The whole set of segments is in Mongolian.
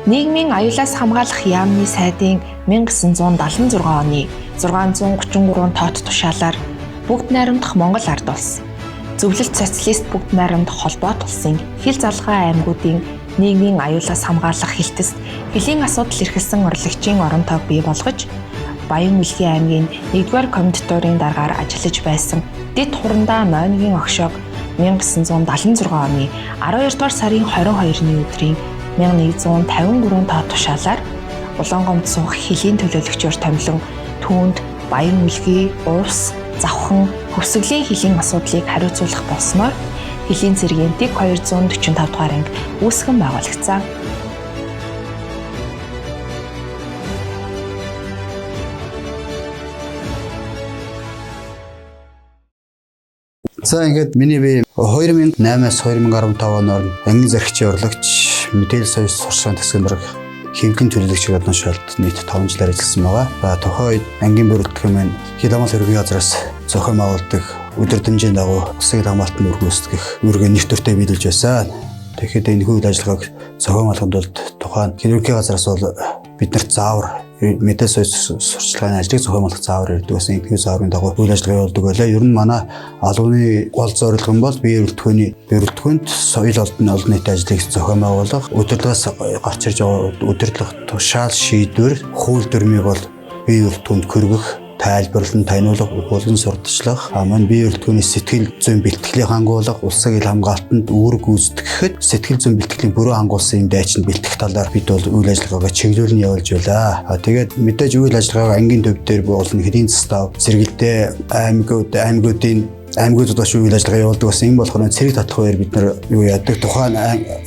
Нийгмийн аюулаас хамгаалах яамны сайдын 1976 оны 633 тоот тушаалаар бүгд найрамдах Монгол ард улс, зөвлөлт социалист бүгд найрамдах холбоот улсын хил залгай аймагуудын нийгмийн аюулаас хамгаалах хэлтэст хөлийн асуудал эрхэлсэн урлагчийн оронтойг бий болгож, Баян Үлгийн аймгийн 1-р комендатурын даргаар ажиллаж байсан Дэд Хурандаа Ноёныгийн огшоог 1976 оны 12-р сарын 22-ны өдрийн 1153 тоот тушаалаар Улаангомд суух хөлийн төлөөлөгчөөр томилон түүнд Баян Үлгий, Уус, Завхан, Хөвсгөлийн хөлийн асуудлыг хариуцуулах болсноор хөлийн цэргийн дэг 245 дугаар анги үүсгэн байгуулагдсан. За ингээд миний бие 2008-аас 2015 оноор ангийн зархичийн урлагч мэдээлэл соёл сурчлагын засгийн дарга хэвлэлийн төлөөлөгч гадна шалт нийт 5 жилээр ажилласан байгаа. Тухайн үед ангийн бүрэлдэхүүн маань Хиламал хэргийн газраас зохион байгуулдаг өдөр тэмцээний дагуу улсын хамгаалтанд үргэлжлэх үүргээ нэр төртэй биелүүлж байсан. Тэгэхээр энэ үйл ажиллагааг зохион байгуулахад бол тухайн хэргийн газраас бол биднэрт заавар мэдээлэл соёл сурчлагын ажлыг зохион байгуулах заавар ирдэг байсан. Энэ зааврын дагуу үйл ажиллагаа явуулдаг байлаа. Ер нь манай албаны гол зорилго нь бол бие бүрэлдэхүүнд соёл олон нийтийн ажлыг зохион байгуулах, удирдлагаас гарч ирж байгаа удирдлага тушаал шийдвэр, хууль дүрмийг бол бие бүрэлдэхүүнд хүргэх, тайлбарлан таниулах, угуулгын сурталчлах, мань бие бүрэлдэхүүний сэтгэл зүйн бэлтгэлийг хангуулах, улсын ил хамгаалтанд үүрэг гүйцэтгэхэд сэтгэл зүйн бэлтгэлийн бүрэн хангуулсан юм дайчин бэлтгэх талаар бид бол үйл ажиллагаагаа чиглүүлэн явуулж байлаа. Тэгээд мэдээж үйл ажиллагаа ангийн төв дээр болон хэдийн застав, сэргэлдээ аймагуудад очиж үйл ажиллагаа явуулдаг байсан. Энэ болохоор цэрэг татлах үеэр бид нар юу яадаг, тухайн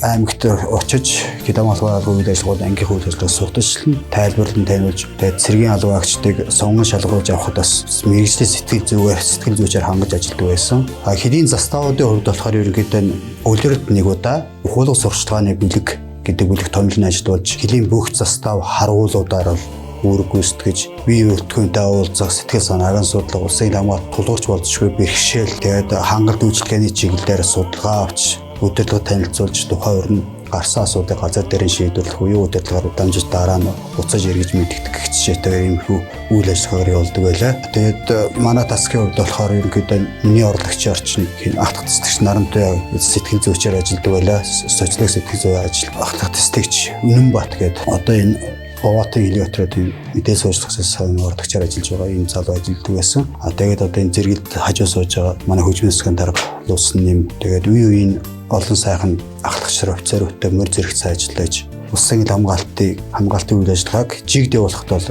аймагт очиж Хиламал албан үйл ажиллагаанд ангийнхаа үйл ажиллагааг сурталчлан, тайлбарлан таниулж, тэгээд цэргийн албан агчдыг сонгон шалгуулж явахад бас мэргэжлийн сэтгэл зүйчээр хангаж ажилладаг байсан. Хэдийн заставуудын хувьд болохоор ерөнхийдөө өдөрт нэг удаа ухуулга сурчлагын бэлэг гэдэг бүлэг томилон ажиллуулж, хөлийн бүх застав харуулуудаар бол үүрэг гүйцэтгэж, бие бүрэлдэхүүнтэй уулзах, сэтгэл санааг нь судлах, улсын хамгаалалт тулгуурч болзошгүй бэрхшээл, тэгээд хангалттай үйлчлэгээний чиглэлээр судалгаа авч, удирдлага танилцуулж, тухайн өрн гарсан асуудлыг газар дээрэн шийдвэрлэх, үеийн удирдлагаар удаамжид дараа нь буцааж эргэж мэдэгдэх гэх чичээтэйгээр иймэрхүү үйл ажиллагаагаар явуулдаг байлаа. Тэгээд манай тасгийн хувьд болохоор ерөнхийдөө миний урлагчийн орчин ахлах тэсгч нарамтай сэтгэл зүйчээр ажилладаг байлаа. Социологи сэтгэл зүйн ажил ахлах тэсгч Үнэнбат гэдэг одоо энэ Оватын Илиотрын мэдээлэл суурьшлагын урлагчаар ажиллаж байгаа энэ залуу ажилладаг байсан. Тэгээд одоо энэ зэрэгэлд хажуу сууж байгаа манай хөгжмийн засгийн дарга луусан нэм. Тэгээд үеийн олон сайхан ахлагчаар офицеруудтай мөр зэрэгт сайн ажиллаж улсын ил хамгаалтын үйл ажиллагааг жигд явуулахад бол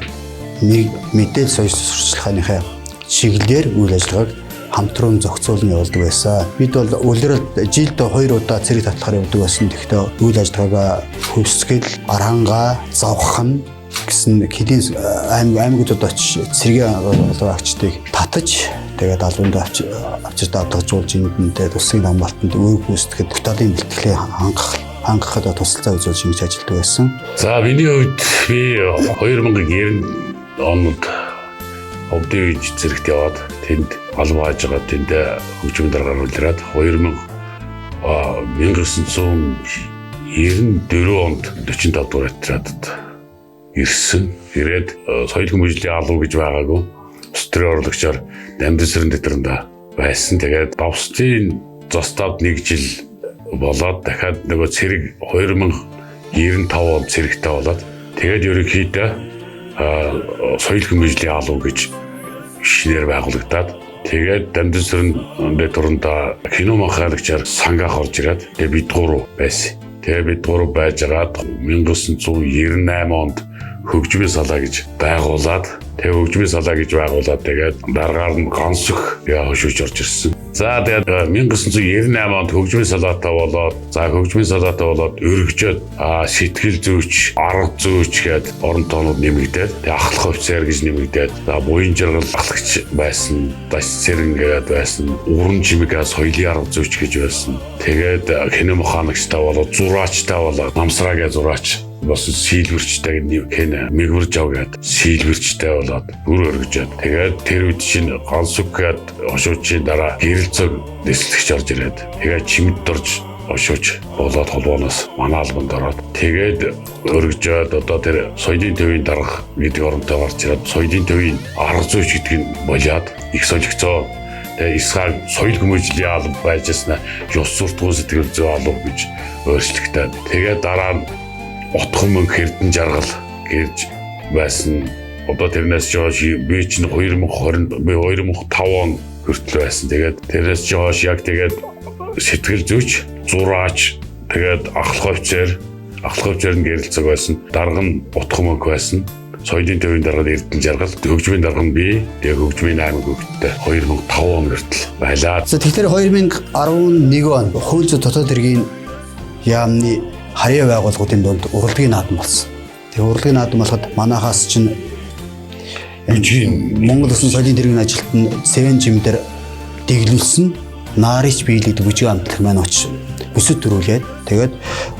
мэдээлэл соёл сурчлагынхаа чиглэлээр үйл ажиллагааг хамтран зохицуулан явуулдаг байсан. Бид бол улиралд жилд 2 удаа цэрэг татлахаар явдаг байсан. Тэгэхдээ үйл ажиллагаагаа хөвсгөл, арангаа, завхан гэсэн хэдийн аймагуудад очиж цэргийн албан агчдыг татаж, тэгээд албанд авчирт авдагжуулж энэндээ улсын хамгаалтанд үүрэг гүйцэтгэхэд бүтэлийн бэлтгэлийг хангахад тусалцаа үзүүлж ингэж ажилладаг байсан. За миний хувьд би 2090 онд Овдын үеж зэрэгт яваад тэнд албан ажгаа тэнд хөгжмийн даргаар үлрээд 1994 онд 45 дугаар отрядад ирсэн. Ирээд соёл хүмүүжлийн албан гэж байгаагүй. Улс төрийн урлагчаар Дамжинсрын дэвтрэнд байсан. Тэгээд Давстын заставд 1 жил болоод дахиад нөгөө цэрэг 2095 онд цэрэгтэй болоод тэгээд ерөнхийдөө соёл хүмүүжлийн албан гэж шинээр байгуулагдаад тэгээд Дамжинсрын дэвтрэнд кино махалагчаар сангаах орж ирээд тэгээд бид гурав байсан. Тэгээд бид гурав байжгаад 1998 онд хөгжмийн салаа гэж байгуулад тэгээд дараагаар нь гонсох хөшөөж орж ирсэн. За тэгээд 1998 онд хөгжмийн салаатай болоод өргөжөөд сэтгэл зүйч, арга зүйч гээд орон тоонууд нэмэгдээд тэгээд ахлах офицер гэж нэмэгдээд буян жаргал ахлагч байсан, даш цэрэн гээд байсан, уран чимэгээ соёлын арга зүйч гэж байсан. Тэгээд кино механикчтай болоод зураачтай болоод намсраагээ зураач бас сийлвэрчтэй нэг мэгвэр жавгаад сийлвэрчтэй болоод бүр өргөжөөд тэгээд тэр үед чинь гонсуг гээд ошуучийн дараа гэрэл цог дэслэгч орж ирээд тэгээд чимэд дорж ошууж болоод холбооноос манай албанд ороод тэгээд өргөжөөд одоо тэр соёлын төвийн дарга гэдэг оронтой гарч ирээд соёлын төвийн арга зүйч гэдэг нь болоод их солигцоо Исхаг соёл хүмүүжлийн алба байж яснаа ёс суртахуун сэтгэл зүй алба гэж өөрчлөгдөд. Тэгээд дараа нь утхан мөнх эрдэн жаргал гэж байсан. Одоо тэрнээс жоош би чинь 2020 2005 он хүртэл байсан. Тэгээд тэрнээс жоош яг тэгээд сэтгэл зүйч, зураач, тэгээд ахлах офицер нь гэрэлцэг байсан. Дарга нь утхан мөнх байсан. Соёлын төвийн дарга эрдэн жаргал, хөгжмийн дарга нь би, тэгээд хөгжмийн аймаг хөгжтөй 2005 он хүртэл байлаа. Тэгэхээр 2011 он хууль зүйн дотоод хэргийн яамны харьяа байгууллагуудын дунд урлагийн наадам болсон. Тэгээ урлагийн наадам болоход манайхаас чинь Монгол Улсын соёлын тэргийн ажилтны Сэвэн жимдэр дэглүүлсэн наарич биелэгдэх бүжиг амтлах маань очиж бүсэд төрүүлээд тэгээд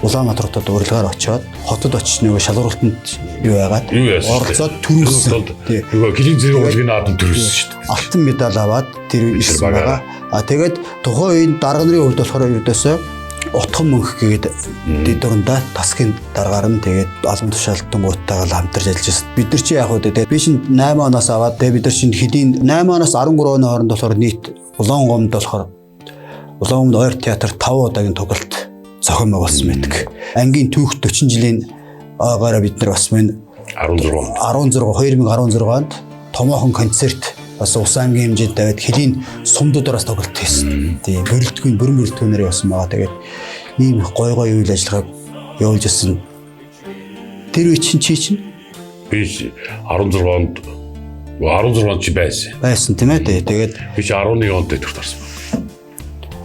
Улаанбаатар хотод урилгаар очиод хотод очиж нөгөө шалгуултанд юу яагаад оролцоод төрүүлсэн. Нөгөө гэлэн зэрэг урлагийн наадам төрүүлсэн шүү дээ. Алтан медаль аваад тэр ирсэн байгаа. Тэгээд тухайн үеийн дарга нарын хувьд болохоор юудасаа утхан мөнх гэдэг дэдурандаа тасгийн даргаар нь тэгээд албан тушаалтан гуйтайгаар хамтарч ажиллаж байна. Бид нар чи яг үү тэгээд би чинь 8 оноос аваад тэгээд бид нар чинь хэдийн 8 оноос 13 оны хооронд болохоор нийт Улаангомд болохоор Улаангомд ойр театр 5 удаагийн тоглолт зохион байгуулсан байдаг. Ангийн түүх 40 жилийн ойгоороо бид нар бас мөн 2016 онд томоохон концерт бас улс ангийн хэмжээнд тавиад хэлийн сумдуудараас тоглолт хийсэн. Тийм бүрэн бүрэлдэхүүнээр явсан байгаа. Тэгээд ийм гой үйл ажиллагааг явуулж ирсэн. Тэр үе чинь би 16 онд чи байсан тийм ээ. Тэгээд би 11 онд төвд орсон.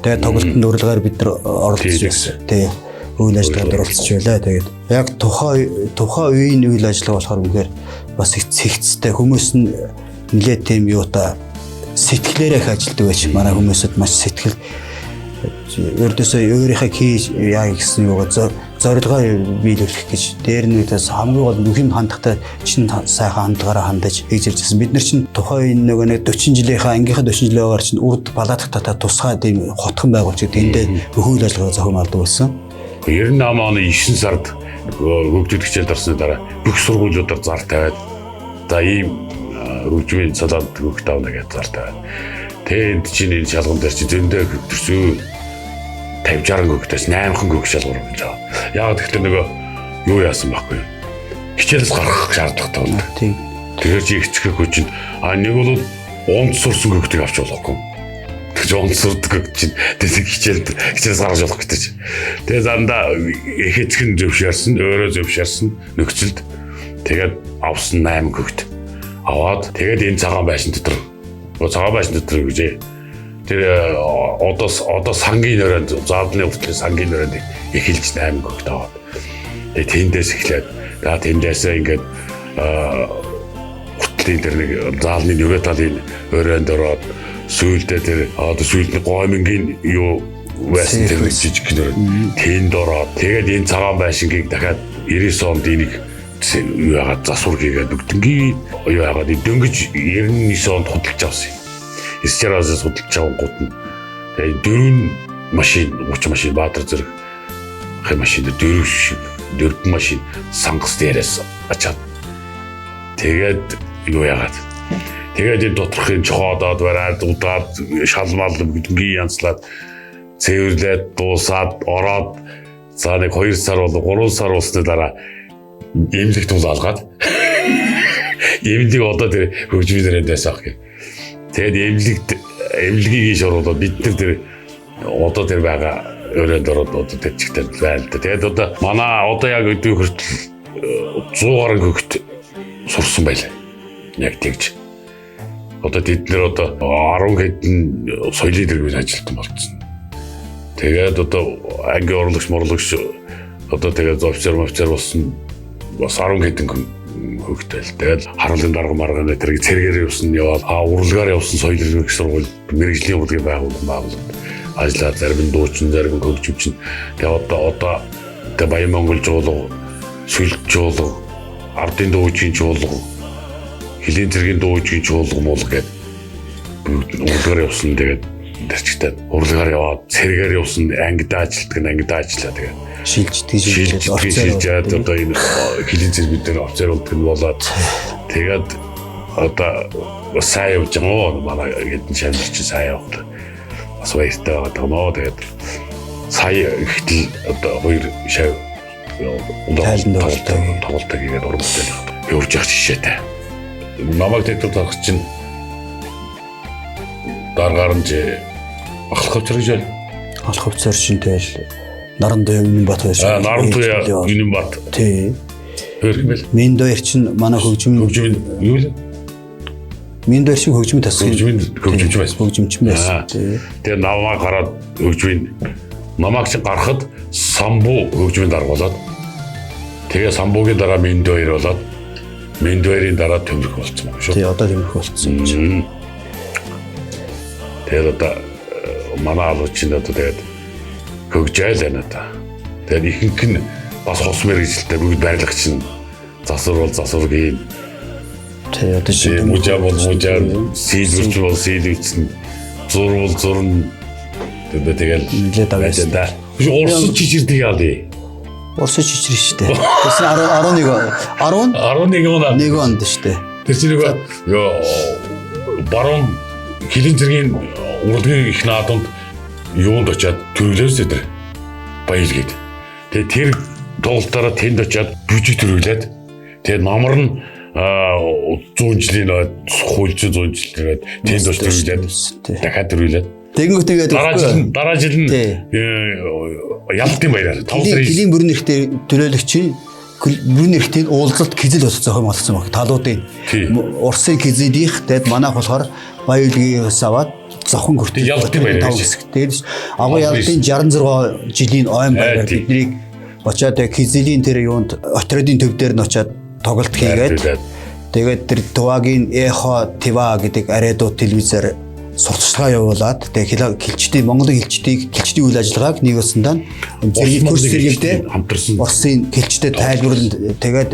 Тэгээд тоглолтын урилгаар бид нар оролцож байсан. Тийм үйл ажиллагаанд оролцож байлаа. Тэгээд яг тухайн үеийн үйл ажиллагаа болохоор үнэхээр бас их цэгцтэй хүмүүс нь нэлээд тийм юута сэтгэлээрээ их ажилтдаг байж манай хүмүүсэд маш сэтгэл өрдөөсөө өөрийнхөө хийж яа гэсэн юугаа зорилгоо биелүүлэх гэж дээр нь үдээс хамгийн гол нүхийн хандлагатай чин сайхан хандлагаараа хандаж хийж ирсэн. Бид нар чинь тухайн нэг 40 жилийнхаа ангийнхаа 40 жилийн өөр чинь урд балаадахтаа тусгай тийм хотхон байгуулж тэндээ үйл ажиллагаа зохион байгуулдаг байсан. 98 оны 9 сард хөгжлийн хичээлд орсны дараа бүх сургуулиудаар зар тавиад за ийм хөгжмийн салаад хөгт авна гэж зар тавиад тэнд чинь энэ шалгуун дээр чи зөндөө хөгтөрсөн 50-60 хөгтөөс 8хан хөгт шалгуур болж байгаа. Яг тэгэхээр нөгөө юу яасан байхгүй юу? Хичээлээс гарах шаардлагатай байна. Тийм. Тэгэхээр чи ихцэх хүчин нэг бол онд сурсан хөгтийг авч болохгүй. Тэгж онд сурдаг чинь хичээлээс гаргаж болох гэдэг чинь. Тэгээ зандаа ихэцхэн зөвшөөрсөн, өөрөө зөвшөөрсөн нөхцөлд тэгээд авсан 8 хөгт аваад тэгээд энэ цагаан байшин дотор гэж тэр одоо сангийн өрөөнд заалны өвтлөө сангийн өрөөнд эхэлж 8 хөгт аваад тэгээд тэндээс эхлээд тэндээсээ ингээд хөтлийн тэр нэг заалны нөгөө талын өрөөнд ороод сүйдээ тэр сүйдний гомингийн юу байсан тэр жижиг гэнээр тэнд ороод тэгээд энэ цагаан байшингийг дахиад 99 онд энийг юу яагаад засвар хийгээд бүгднгийн юу яагаад дөнгөж 99 онд худалдаж авсан. Эсчээрээс худалдаж авсан гут нь тэгээд 4 машин 30 машин Баатар зэрэг хэ машин 4 машин сангас дээрээс ачаад тэгээд юу яагаад тэгээд энэ доторхын чохоодоод бараад удаад шалмал бүгднгийн янзлаад цэвэрлээд дуусаад ороод за нэг 2 сар бол 3 сар болсны дараа эмнэлэгт тулаалгаад эмнэлэг одоо тэр хөгжмийн дээрээ байсан гэх. Тэгээд эмнэлгийг шоруулаад бид нар тэр одоо тэр байгаа өрөөнд ороод одоо тэр чигтэй байл та. Тэгээд одоо манай одоо яг өдөө хүртэл 100 гаруй хөгт сурсан байлаа. Яг тэгж. Одоо тэд нэр одоо 10 хэдэн соёлын тэргүүн ажилтан болцсон. Тэгээд одоо анги орлогч одоо тэгээд офицер болсон бас 10 хэдэн хөгтэй л. Тэгээд харуулын дарга маргааны тэрийг цэргээр явсан яваад урлагаар явсан соёлын их сургууль мэрэгжлийн урлагийн байгууллагад ажиллаад зарим нь дуучин зарим нь хөгжимчин. Тэгээд одоо Баян Монгол жуулга, Сүлж жуулга, ардын дуучин жуулга, хилийн цэргийн дуучин жуулга муулга гэдэг урлагаар явсан. Тэгээд дэрчтэй урлагаар яваад цэрэгээр явсан ангидаа ажиллаад тэгээ шилжээд одоо энэ хилийн зэрэг бид нар офицер болдог нь болоод тэгээд одоо сайн явж байгаа манай гэдэн шамжир чи сайн явах бас баяртай байгаа. Тэгээд сая ихтэл одоо хоёр шав тоглолтог игээд урамтай явж явах жишээтэй. Намайг тэтгэж тарах чинь даргаар нь ахлах хөвчрэж алах хөвцөр шин тэгэл Нарандуяа Үнэнбат байсан. Нарандуяа Үнэнбат. Тий. Хөрхмөл. Миндойр чинь манай хөгжим юу вэ? Миндойр шиг хөгжим тасгал. Хөгжимч байсан. Хөгжимч байсан. Тэгээ намаа гараад хөгжмийн намааг чинь гарахад самбуу хөгжмийн дарга болоод тэгээ самбуугийн дараа Миндойр болоод Миндойрын дараа Төмөрх болсон юм шүү. Тий, одоо Төмөрх болсон юм чинь. Тэгээд одоо манай алуучин одоо тэгээд хөгжөөл байна одоо. Тэгээд ихэнх нь бас хос мэргэжилтэй бүгд байрлагч нь засваргийн. Тий, одоо чинь мужаа сэлвэрч бол сэлвэрч зурн тэгээд тэгээд Орос чичирдэг яа ли? Орос чичир штэ. Тэс 11 онд штэ. Тэр чинь нөгөө баруун хилийн зэргийн урлагийн их наадамд юунд очиад төрүүлээсээ тэр баялгээд. Тэгээ тэр тоглолтоор тэнд очиад бүжиг төрүүлээд тэгээ намар нь 100 жилийн хуульчин 100 жилээр тэнд очиж төрүүлээд дахиад төрүүлээд. Тэгэнгүүт дараа жил нь ялтын баяраар хилийн бүрэн нэрхтээ төлөөлөгчийн бүрэн нэрхтийн уулзалт кизэл болсон зохион болгосон баг. Талуудын Урсын кизелийнх тэгээд манайх болохоор баялгиос аваад зохон хүртэл ялтын баяр хэсэг. Тэгээд агуу ялтын 66 жилийн ойн баяраар биднийг очиад кизелийн тэр юунд отрядын төв дээр нь очиад тоглолт хийгээд тэгээд тэр Тувагийн Эхо Тива гэдэг ариадуу телевизээр сурталчилгаа явуулаад тэгээд хилчдийн Монголын хилчдийн үйл ажиллагааг нэг усандаа зэрэг курс зэрэгтэй хамтарсан Оросын хилчдэд тайлбарлан тэгээд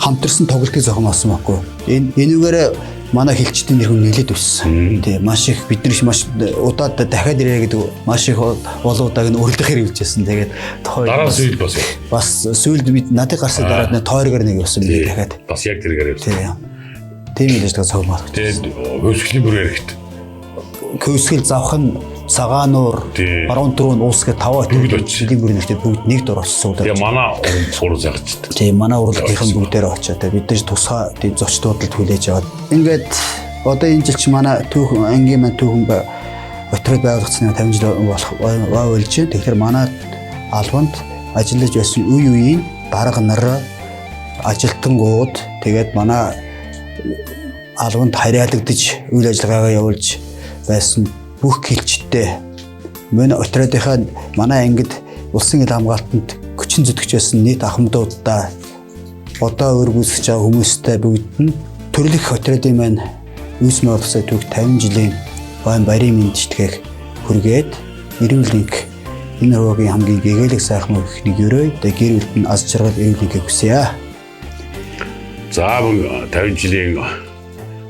хамтарсан тоглолтыг зохион болсон байхгүй. Энэгээр манай хилчдийн нэр хүн нэлээд өссөн. Тэгээ маш их бид нар маш удаад дахиад ирээ гэдэг маш их болоодаг нь урилдахаар хөвчсэн. Тэгээд дараа сүйд бас сүйд бид надад гарсан дараад тойрогоор нэг явсан би дахиад. Бас яг тэргээр явсан. Тийм л ажлаа цогмоор. Тэгээд хөвсгөлийн бүр хэрэгт. Хөвсгөл завхан Цагаануур баруун дөрөв уусгээ 5 жилийн бүр нэгтэй бүгд нэг дор очсон. Тэгээ манай урал загчд. Тийм манай уралдынхан бүгдээрээ очиад бид нар тусгай зочдуудад хүлээж аваад ингээд одоо энэ жил чи манай түүхэн ангийн маань түүхэн отряд байгуулагдсны 50 жил болох болж байна. Тэгэхээр манай албанд ажиллаж байсан үеийн дарга нар ажилтангууд тэгээд манай албанд харьяалагдж үйл ажиллагаагаа явуулж байсан бүх хилчтэй мөн отрядынхаа манай ангид улсын ил хамгаалтанд хүчин зүтгэж байсан нийт ахмадуудаа одоо өргөсөж байгаа хүмүүстэй бүгд нь төрлөх отрядын маань үүсмэ болсоо түүх 50 жилийн байн баярын мэндчилгээг хүргээд эрүүлэнх энэ хөвгийн хамгийн гэгээлэг сайхан өгөхнийг өрөө гэр бүлд нь аз жаргал эрүүлэнхийг хүсье. За 50 жилийн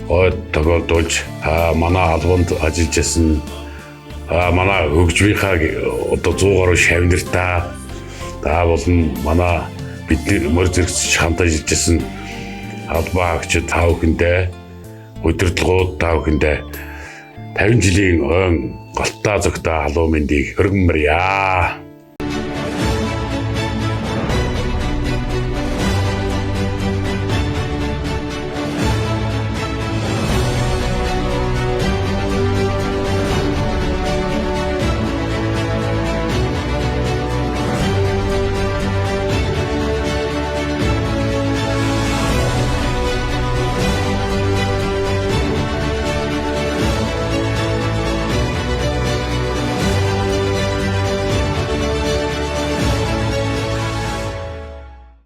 тохиолдуулж манай албанд ажиллаж байсан манай хөгжмийнхаа одоо 100 гаруй шавнартаа болон манай бидний мөр зэрэгч хамтаа ажиллаж байсан албаа агчид та бүхэндээ удирдлагууд та бүхэндээ 50 жилийн ойн голтаа зөгтөө халуун мэндийг хөргөн мөрья.